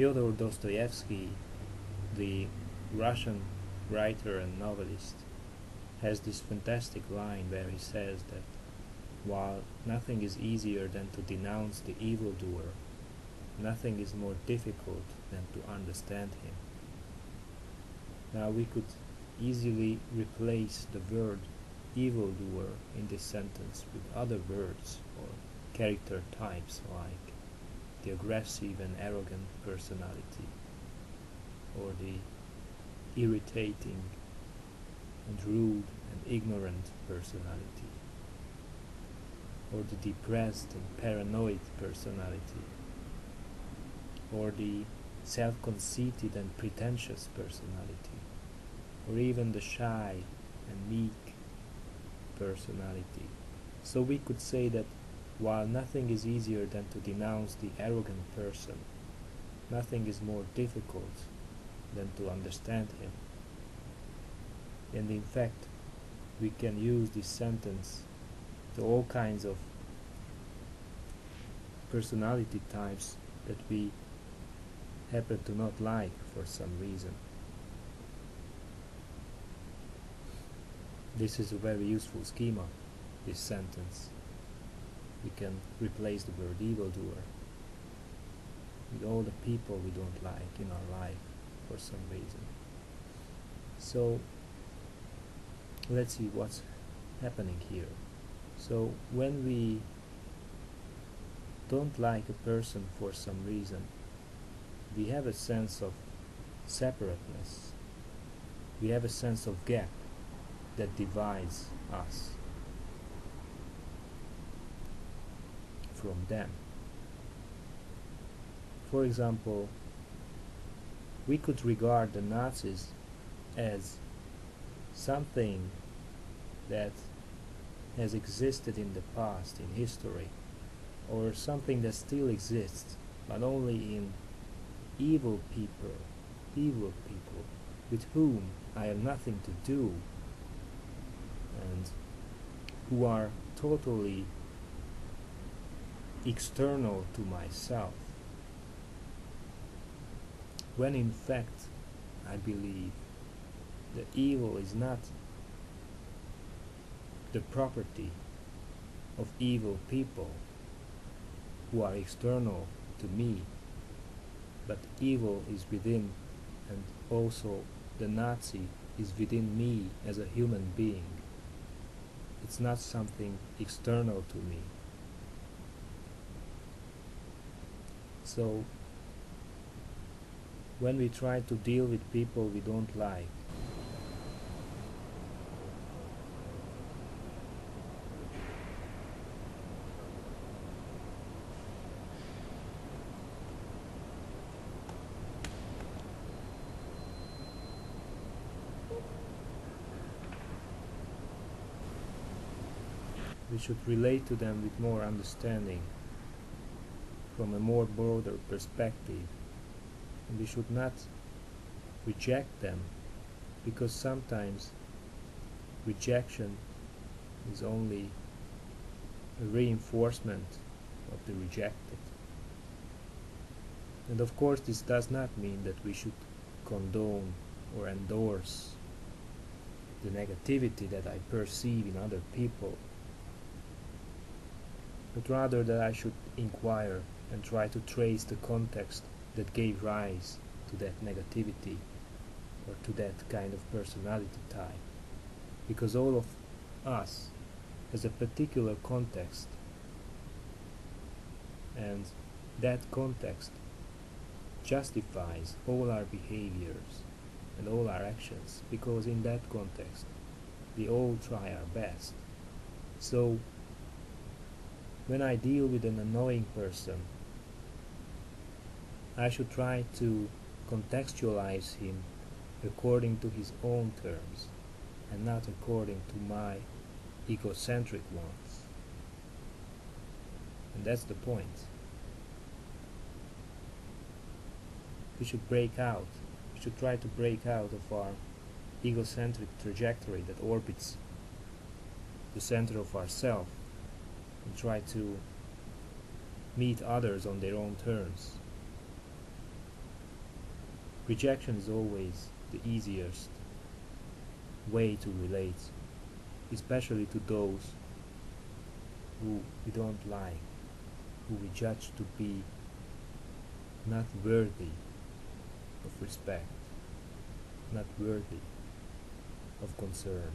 Fyodor Dostoevsky, the Russian writer and novelist, has this fantastic line where he says that while nothing is easier than to denounce the evildoer, nothing is more difficult than to understand him. Now we could easily replace the word evildoer in this sentence with other words or character types like the aggressive and arrogant personality, or the irritating and rude and ignorant personality, or the depressed and paranoid personality, or the self-conceited and pretentious personality, or even the shy and meek personality. So we could say that while nothing is easier than to denounce the arrogant person, nothing is more difficult than to understand him. And in fact, we can use this sentence to all kinds of personality types that we happen to not like for some reason. This is a very useful schema, this sentence. We can replace the word evildoer with all the people we don't like in our life for some reason. So let's see what's happening here. So when we don't like a person for some reason, we have a sense of separateness. We have a sense of gap that divides us from them. For example, we could regard the Nazis as something that has existed in the past, in history, or something that still exists, but only in evil people with whom I have nothing to do, and who are totally external to myself, when in fact I believe that evil is not the property of evil people who are external to me, but evil is within, and also the Nazi is within me as a human being. It's not something external to me. So when we try to deal with people we don't like, we should relate to them with more understanding, from a more broader perspective, and we should not reject them, because sometimes rejection is only a reinforcement of the rejected. And of course this does not mean that we should condone or endorse the negativity that I perceive in other people, but rather that I should inquire and try to trace the context that gave rise to that negativity or to that kind of personality type, because all of us has a particular context, and that context justifies all our behaviors and all our actions, because in that context we all try our best. So when I deal with an annoying person, I should try to contextualize him according to his own terms and not according to my egocentric ones. And that's the point. We should break out. We should try to break out of our egocentric trajectory that orbits the center of ourself, and try to meet others on their own terms. Rejection is always the easiest way to relate, especially to those who we don't like, who we judge to be not worthy of respect, not worthy of concern.